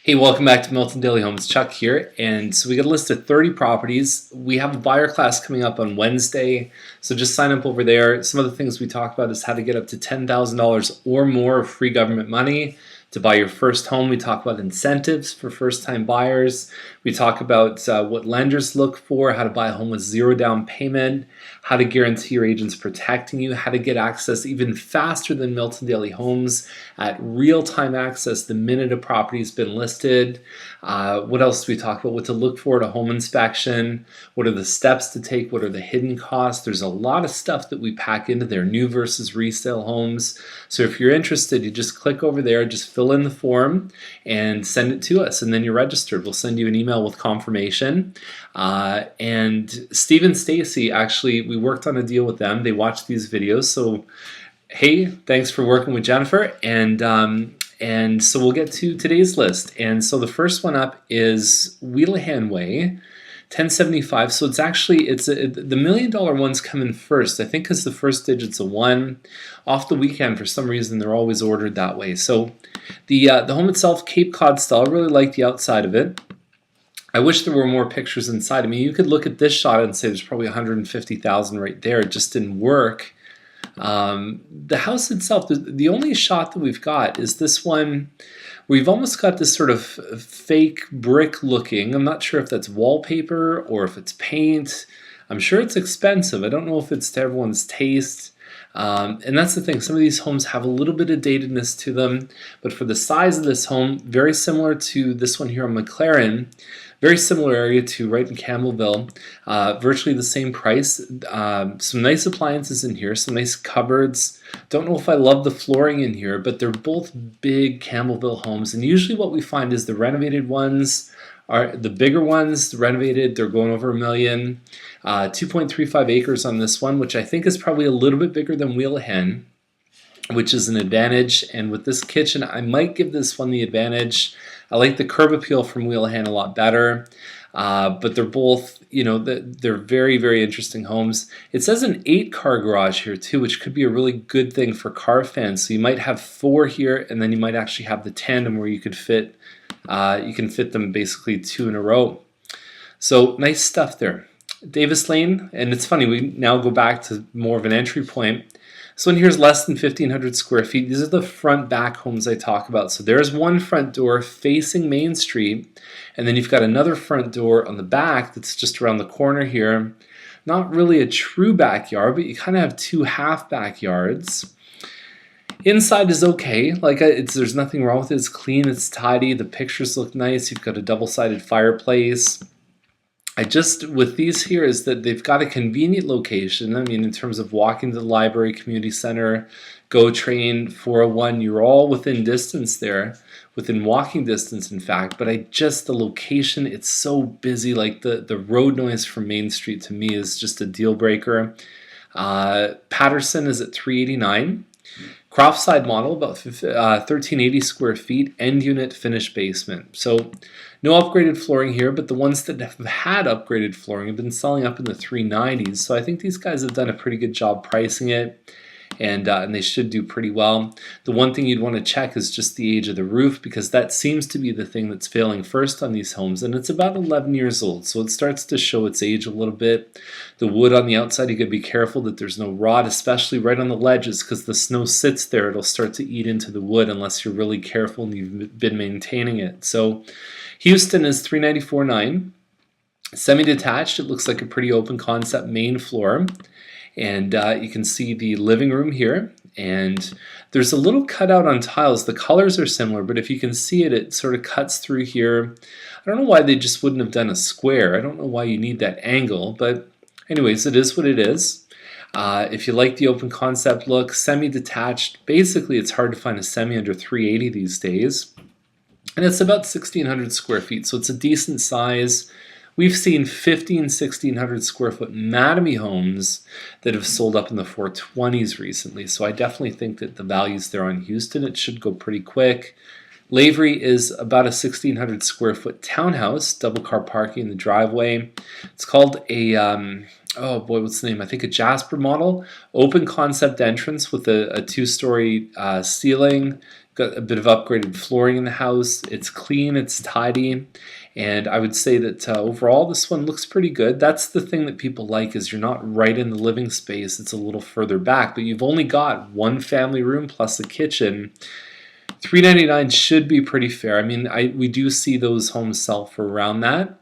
Hey, welcome back to Milton Daily Homes. Chuck here, and so we got a list of 30 properties. We have a buyer class coming up on Wednesday, so just sign up over there. Some of the things we talk about is how to get up to $10,000 or more of free government money to buy your first home. We talk about incentives for first-time buyers. We talk about what lenders look for, how to buy a home with zero down payment, how to guarantee your agents protecting you, how to get access even faster than Milton Daily Homes at real-time access the minute a property has been listed. What else do we talk about? What to look for at a home inspection, what are the steps to take, what are the hidden costs. There's a lot of stuff that we pack into there, new versus resale homes. So if you're interested, you just click over there, just fill in the form and send it to us, and then you're registered. We'll send you an email with confirmation. And Steve and Stacy, actually, we worked on a deal with them. They watched these videos, so hey, thanks for working with Jennifer. And so we'll get to today's list. And so the first one up is Welan Way, 1075. So it's actually the $1 million ones come in first. I think because the first digit's a 1. Off the weekend, for some reason, they're always ordered that way. So the home itself, Cape Cod style. I really like the outside of it. I wish there were more pictures inside. I mean, you could look at this shot and say there's probably 150,000 right there. It just didn't work. The house itself, the only shot that we've got is this one. We've almost got this sort of fake brick looking. I'm not sure if that's wallpaper or if it's paint. I'm sure it's expensive. I don't know if it's to everyone's taste. And that's the thing. Some of these homes have a little bit of datedness to them, but for the size of this home, very similar to this one here on McLaren. Very similar area to right in Campbellville, virtually the same price. Some nice appliances in here, some nice cupboards. Don't know if I love the flooring in here, but they're both big Campbellville homes. And usually what we find is the renovated ones are the bigger ones, the renovated, they're going over $1 million. 2.35 acres on this one, which I think is probably a little bit bigger than Welan, which is an advantage. And with this kitchen, I might give this one the advantage. I like the curb appeal from Welan a lot better, but they're both, they're very, very interesting homes. It says an 8-car garage here too, which could be a really good thing for car fans. So you might have 4 here, and then you might actually have the tandem where you could fit, you can fit them basically 2 in a row. So nice stuff there. Davis Lane, and it's funny, we now go back to more of an entry point. This one here is less than 1,500 square feet. These are the front back homes I talk about. So there's one front door facing Main Street, and then you've got another front door on the back that's just around the corner here. Not really a true backyard, but you kind of have 2 half backyards. Inside is okay. There's nothing wrong with it. It's clean, it's tidy, the pictures look nice. You've got a double-sided fireplace. With these here is that they've got a convenient location. I mean, in terms of walking to the library, community center, GO train, 401, you're all within distance there, within walking distance, in fact. But the location, it's so busy. Like the road noise from Main Street to me is just a deal breaker. Patterson is at 389. Croftside model, about 1,380 square feet, end unit finished basement. So no upgraded flooring here, but the ones that have had upgraded flooring have been selling up in the 390s. So I think these guys have done a pretty good job pricing it, and they should do pretty well. The one thing you'd want to check is just the age of the roof, because that seems to be the thing that's failing first on these homes, and it's about 11 years old, so it starts to show its age a little bit. The wood on the outside, you got to be careful that there's no rot, especially right on the ledges, because the snow sits there. It'll start to eat into the wood unless you're really careful and you've been maintaining it. So Houston is 394.9. Semi-detached, it looks like a pretty open concept main floor. And you can see the living room here, and there's a little cutout on tiles. The colors are similar, but if you can see it, it sort of cuts through here. I don't know why they just wouldn't have done a square. I don't know why you need that angle, but anyways, it is what it is. If you like the open concept look, semi-detached, basically it's hard to find a semi under 380 these days. And it's about 1,600 square feet, so it's a decent size. We've seen 1,600 square foot Mattamy homes that have sold up in the 420s recently, so I definitely think that the value's there on Houston. It should go pretty quick. Lavery is about a 1,600 square foot townhouse, double car parking in the driveway. It's called a, oh boy, what's the name? I think a Jasper model. Open concept entrance with a 2-story ceiling, Got a bit of upgraded flooring in the house. It's clean, it's tidy, and I would say that overall this one looks pretty good. That's the thing that people like, is you're not right in the living space. It's a little further back, but you've only got one family room plus a kitchen. $399 should be pretty fair. I mean, we do see those homes sell for around that.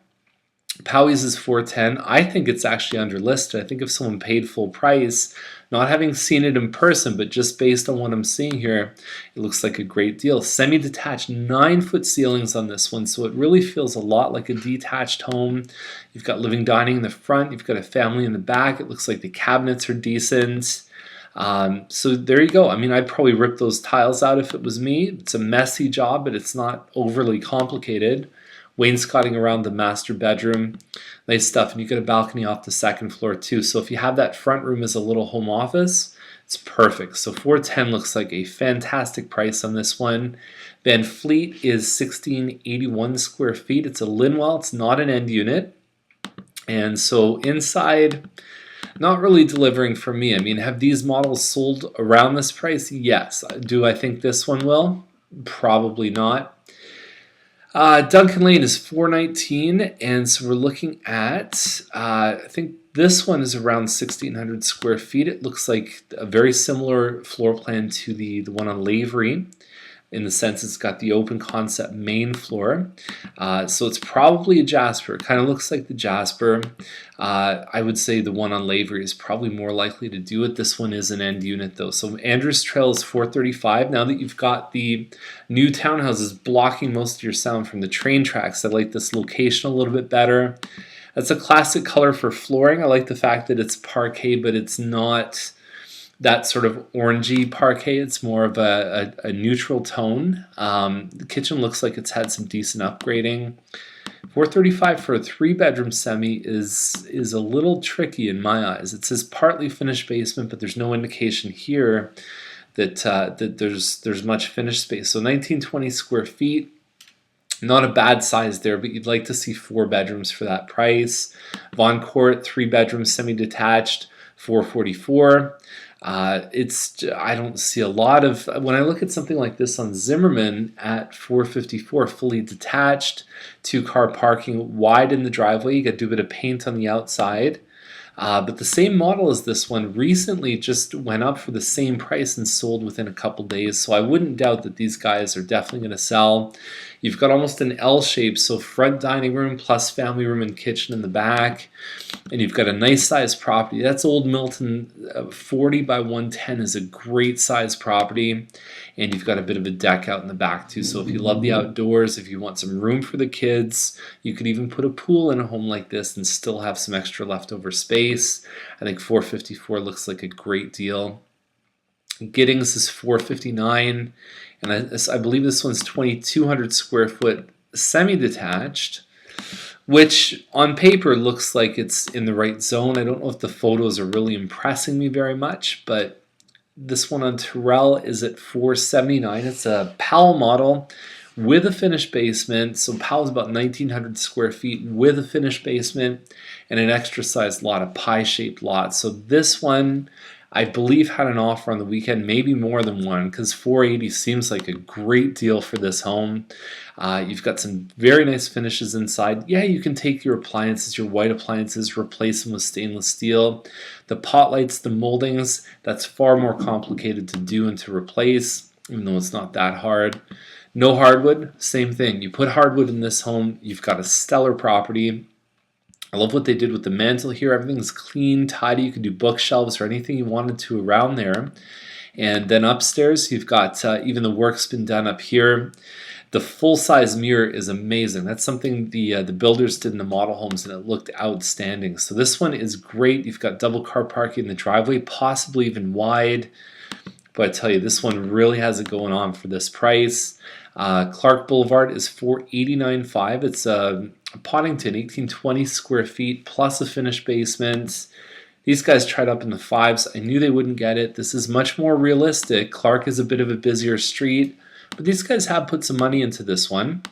Powys is $410. I think it's actually underlisted. I think if someone paid full price, not having seen it in person, but just based on what I'm seeing here, it looks like a great deal. Semi-detached, 9-foot ceilings on this one, so it really feels a lot like a detached home. You've got living dining in the front. You've got a family in the back. It looks like the cabinets are decent. So there you go. I mean, I'd probably rip those tiles out if it was me. It's a messy job, but it's not overly complicated. Wainscoting around the master bedroom, nice stuff, and you get a balcony off the second floor too. So if you have that front room as a little home office, it's perfect. So $410 looks like a fantastic price on this one. Van Fleet is 1681 square feet. It's a Linwell. It's not an end unit, and so inside, not really delivering for me. I mean, have these models sold around this price? Yes. Do I think this one will? Probably not. Duncan Lane is $419, and so we're looking at, I think this one is around 1,600 square feet. It looks like a very similar floor plan to the one on Lavery, in the sense it's got the open concept main floor. So it's probably a Jasper. It kind of looks like the Jasper. I would say the one on Lavery is probably more likely to do it. This one is an end unit though. So Andrews Trail is $435. Now that you've got the new townhouses blocking most of your sound from the train tracks, I like this location a little bit better. That's a classic color for flooring. I like the fact that it's parquet, but it's not that sort of orangey parquet. It's more of a neutral tone. The kitchen looks like it's had some decent upgrading. $435 for a 3-bedroom semi is a little tricky in my eyes. It says partly finished basement, but there's no indication here that that there's much finished space. So 1920 square feet. Not a bad size there, but you'd like to see 4 bedrooms for that price. Von Court, 3-bedroom semi-detached, $444. I don't see a lot of, when I look at something like this on Zimmerman at $454, fully detached, 2-car parking, wide in the driveway. You got to do a bit of paint on the outside. But the same model as this one recently just went up for the same price and sold within a couple days. So I wouldn't doubt that these guys are definitely going to sell. You've got almost an L shape, so front dining room plus family room and kitchen in the back. And you've got a nice size property. That's Old Milton. 40 by 110 is a great size property. And you've got a bit of a deck out in the back too. So if you love the outdoors, if you want some room for the kids, you could even put a pool in a home like this and still have some extra leftover space. I think $454 looks like a great deal. Giddings is $459, and I believe this one's 2,200 square foot semi-detached, which on paper looks like it's in the right zone. I don't know if the photos are really impressing me very much, but this one on Terrell is at $479. It's a Powell model with a finished basement. So Powell's about 1,900 square feet with a finished basement and an extra sized lot, a pie-shaped lot. So this one, I believe, had an offer on the weekend, maybe more than one, because $480 seems like a great deal for this home. You've got some very nice finishes inside. Yeah, you can take your appliances, your white appliances, replace them with stainless steel. The pot lights, the moldings, that's far more complicated to do and to replace, even though it's not that hard. No hardwood, same thing. You put hardwood in this home, you've got a stellar property. I love what they did with the mantle here. Everything's clean, tidy. You can do bookshelves or anything you wanted to around there. And then upstairs, you've got even the work's been done up here. The full-size mirror is amazing. That's something the builders did in the model homes, and it looked outstanding. So this one is great. You've got double car parking in the driveway, possibly even wide. But I tell you, this one really has it going on for this price. Clark Boulevard is $489.5. It's Pottington, 1,820 square feet plus a finished basement. These guys tried up in the 5s. I knew they wouldn't get it. This is much more realistic. Clark is a bit of a busier street, but these guys have put some money into this one.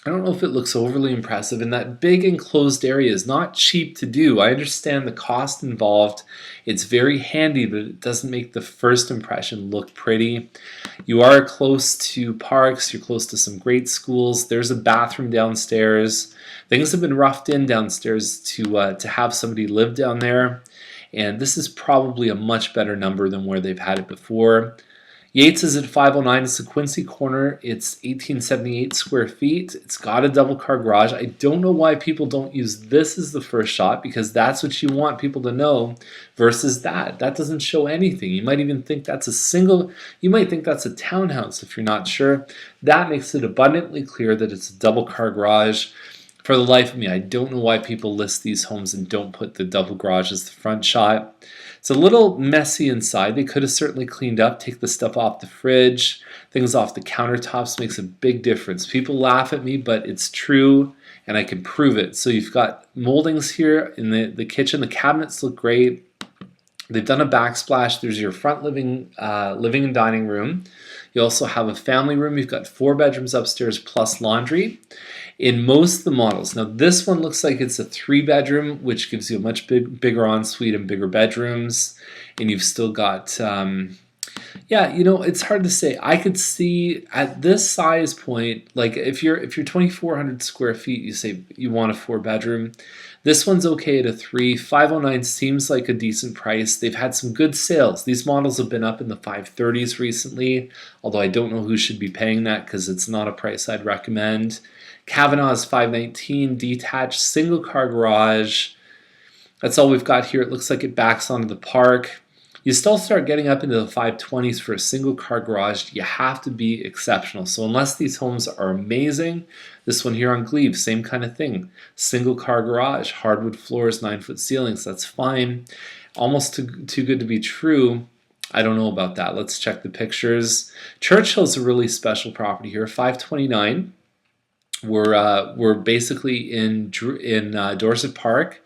I don't know if it looks overly impressive, and that big enclosed area is not cheap to do. I understand the cost involved. It's very handy, but it doesn't make the first impression look pretty. You are close to parks, you're close to some great schools. There's a bathroom downstairs. Things have been roughed in downstairs to have somebody live down there, and this is probably a much better number than where they've had it before. Yates is at 509. It's the Quincy corner. It's 1878 square feet. It's got a double car garage. I don't know why people don't use this as the first shot, because that's what you want people to know versus that. That doesn't show anything. You might even think that's you might think that's a townhouse if you're not sure. That makes it abundantly clear that it's a double car garage. For the life of me, I don't know why people list these homes and don't put the double garage as the front shot. It's a little messy inside. They could have certainly cleaned up, take the stuff off the fridge, things off the countertops makes a big difference. People laugh at me, but it's true, and I can prove it. So you've got moldings here in the kitchen. The cabinets look great. They've done a backsplash. There's your front living and dining room. You also have a family room. You've got 4 bedrooms upstairs plus laundry. In most of the models, now this one looks like it's a 3-bedroom, which gives you a much bigger ensuite and bigger bedrooms, and you've still got, yeah, it's hard to say. I could see at this size point, like if you're 2,400 square feet, you say you want a 4-bedroom. This one's okay at a 3. 509 seems like a decent price. They've had some good sales. These models have been up in the 530s recently, although I don't know who should be paying that because it's not a price I'd recommend. Kavanaugh is 519, detached, single car garage. That's all we've got here. It looks like it backs onto the park. You still start getting up into the 520s for a single car garage. You have to be exceptional. So unless these homes are amazing, this one here on Glebe, same kind of thing. Single car garage, hardwood floors, 9-foot ceilings, that's fine. Almost too good to be true. I don't know about that. Let's check the pictures. Churchill's a really special property here, 529. We're basically in Dorset Park,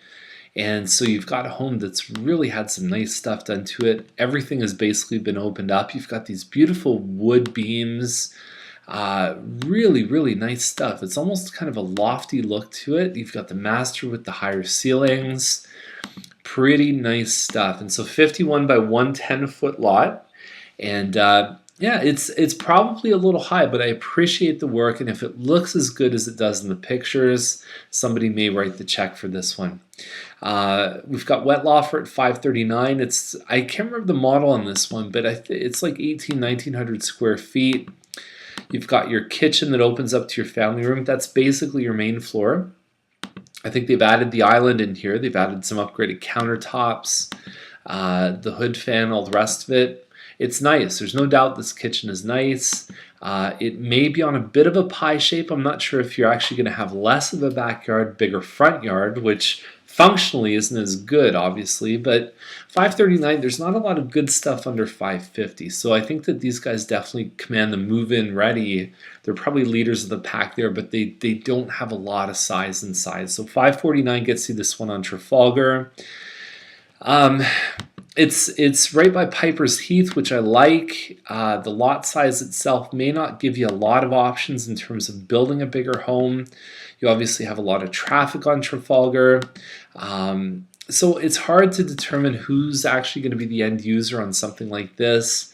and so you've got a home that's really had some nice stuff done to it. Everything has basically been opened up. You've got these beautiful wood beams, really, really nice stuff. It's almost kind of a lofty look to it. You've got the master with the higher ceilings. Pretty nice stuff. And so 51 by 110-foot lot, and yeah, it's probably a little high, but I appreciate the work, and if it looks as good as it does in the pictures, somebody may write the check for this one. We've got Wettlaufer at 539. I can't remember the model on this one, but it's like 1,900 square feet. You've got your kitchen that opens up to your family room. That's basically your main floor. I think they've added the island in here. They've added some upgraded countertops, the hood fan, all the rest of it. It's nice. There's no doubt this kitchen is nice. It may be on a bit of a pie shape. I'm not sure if you're actually going to have less of a backyard, bigger front yard, which functionally isn't as good, obviously. But 539, there's not a lot of good stuff under 550. So I think that these guys definitely command the move-in ready. They're probably leaders of the pack there, but they don't have a lot of size inside. So 549 gets you this one on Trafalgar. It's right by Piper's Heath, which I like. The lot size itself may not give you a lot of options in terms of building a bigger home. You obviously have a lot of traffic on Trafalgar. So it's hard to determine who's actually going to be the end user on something like this.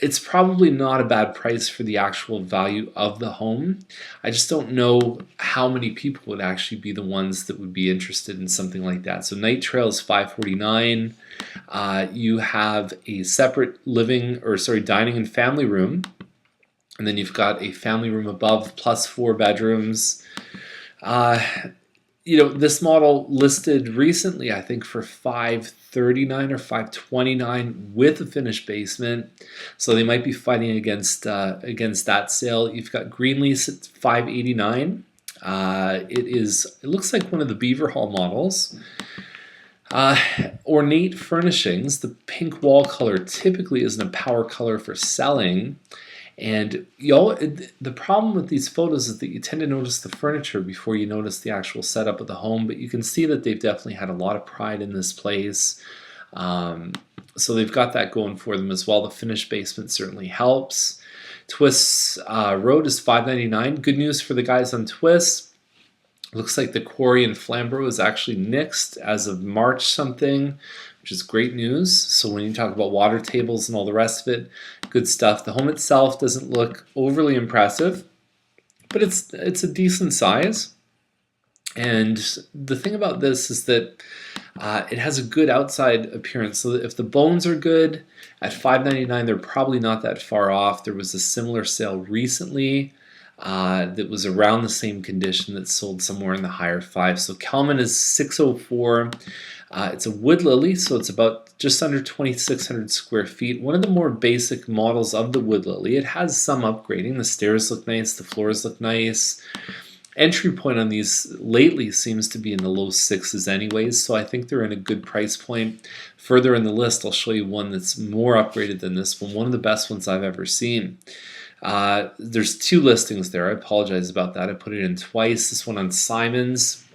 It's probably not a bad price for the actual value of the home. I just don't know how many people would actually be the ones that would be interested in something like that. So Night Trail is 549. You have a separate dining and family room. And then you've got a family room above plus 4 bedrooms. This model listed recently, I think, for $539 or $529 with a finished basement. So they might be fighting against that sale. You've got Greenlease at $589. It looks like one of the Beaver Hall models. Ornate furnishings. The pink wall color typically isn't a power color for selling. And the problem with these photos is that you tend to notice the furniture before you notice the actual setup of the home, but you can see that they've definitely had a lot of pride in this place. So they've got that going for them as well. The finished basement certainly helps. Twists Road is $5.99. Good news for the guys on Twists. Looks like the quarry in Flamborough is actually nixed as of March something, which is great news. So when you talk about water tables and all the rest of it, good stuff. The home itself doesn't look overly impressive, but it's a decent size. And the thing about this is that it has a good outside appearance. So if the bones are good, at $5.99 they're probably not that far off. There was a similar sale recently that was around the same condition that sold somewhere in the higher five. So Kalman is $604. It's a wood lily, so it's about just under 2,600 square feet. One of the more basic models of the wood lily. It has some upgrading. The stairs look nice, the floors look nice. Entry point on these lately seems to be in the low sixes anyways, so I think they're in a good price point. Further in the list, I'll show you one that's more upgraded than this one of the best ones I've ever seen. There's two listings there. I apologize about that. I put it in twice. This one on Simon's.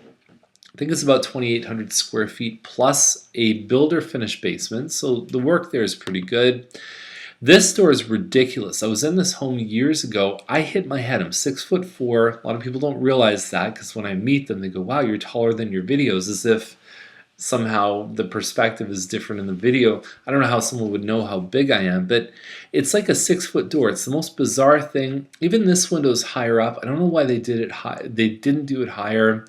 I think it's about 2,800 square feet plus a builder finish basement, so the work there is pretty good. This store is ridiculous. I was in this home years ago. I hit my head. I'm 6'4". A lot of people don't realize that because when I meet them, they go, "Wow, you're taller than your videos," as if somehow the perspective is different in the video. I don't know how someone would know how big I am, but it's like a 6-foot door. It's the most bizarre thing. Even this window is higher up. I don't know why they did it high. They didn't do it higher.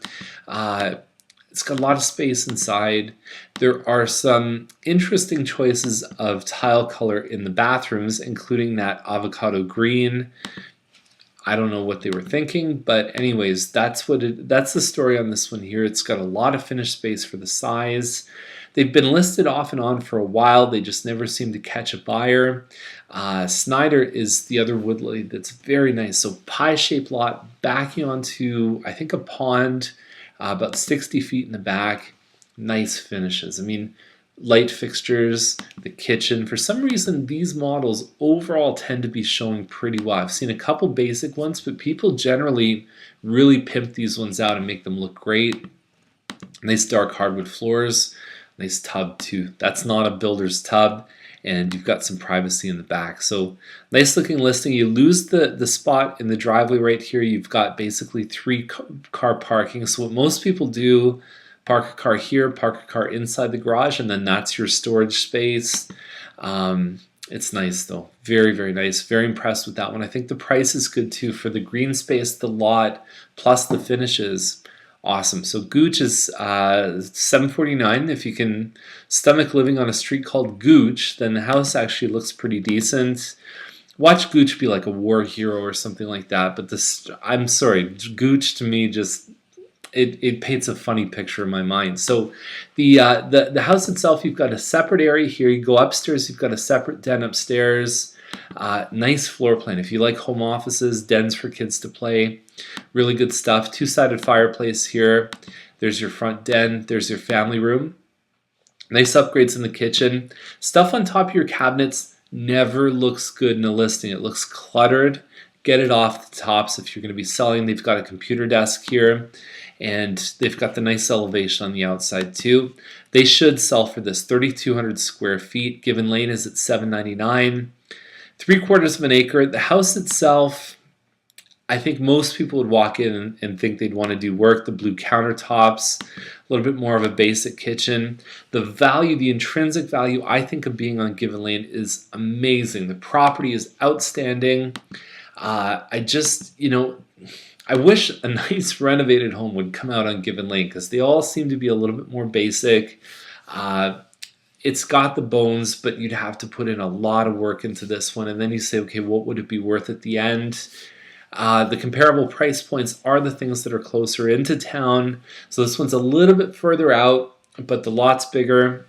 It's got a lot of space inside. There are some interesting choices of tile color in the bathrooms, including that avocado green. I don't know what they were thinking, but anyways, that's the story on this one here. It's got a lot of finished space for the size. They've been listed off and on for a while. They just never seem to catch a buyer. Snyder is the other wood lily that's very nice. So pie-shaped lot backing onto, I think, a pond. About 60 feet in the back, nice finishes. I mean, light fixtures, the kitchen. For some reason, these models overall tend to be showing pretty well. I've seen a couple basic ones, but people generally really pimp these ones out and make them look great. Nice dark hardwood floors, nice tub too. That's not a builder's tub, and you've got some privacy in the back. So nice looking listing. You lose the spot in the driveway right here. You've got basically 3 car parking. So what most people do, park a car here, park a car inside the garage, and then that's your storage space. It's nice though. Very, very nice. Very impressed with that one. I think the price is good too for the green space, the lot, plus the finishes. Awesome. So Gooch is $749. If you can stomach living on a street called Gooch, then the house actually looks pretty decent. Watch Gooch be like a war hero or something like that. But this, I'm sorry, Gooch to me just it paints a funny picture in my mind. So the house itself, you've got a separate area here. You go upstairs, you've got a separate den upstairs. Nice floor plan. If you like home offices, dens for kids to play, really good stuff. Two-sided fireplace here. There's your front den. There's your family room. Nice upgrades in the kitchen. Stuff on top of your cabinets never looks good in a listing. It looks cluttered. Get it off the tops if you're going to be selling. They've got a computer desk here, and they've got the nice elevation on the outside too. They should sell for this 3,200 square feet. Given Lane is at $799. 3/4 of an acre. The house itself, I think most people would walk in and think they'd want to do work. The blue countertops, a little bit more of a basic kitchen. The value, the intrinsic value, I think, of being on Given Lane is amazing. The property is outstanding. I just, I wish a nice renovated home would come out on Given Lane because they all seem to be a little bit more basic. It's got the bones, but you'd have to put in a lot of work into this one. And then you say, okay, what would it be worth at the end? The comparable price points are the things that are closer into town. So this one's a little bit further out, but the lot's bigger.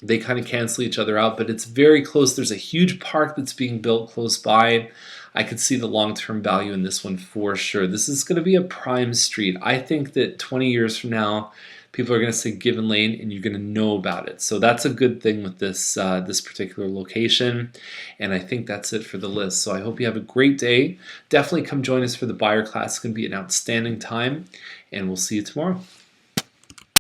They kind of cancel each other out, but it's very close. There's a huge park that's being built close by. I could see the long-term value in this one for sure. This is going to be a prime street. I think that 20 years from now, people are going to say Given Lane and you're going to know about it. So that's a good thing with this this particular location. And I think that's it for the list. So I hope you have a great day. Definitely come join us for the buyer class. It's going to be an outstanding time. And we'll see you tomorrow.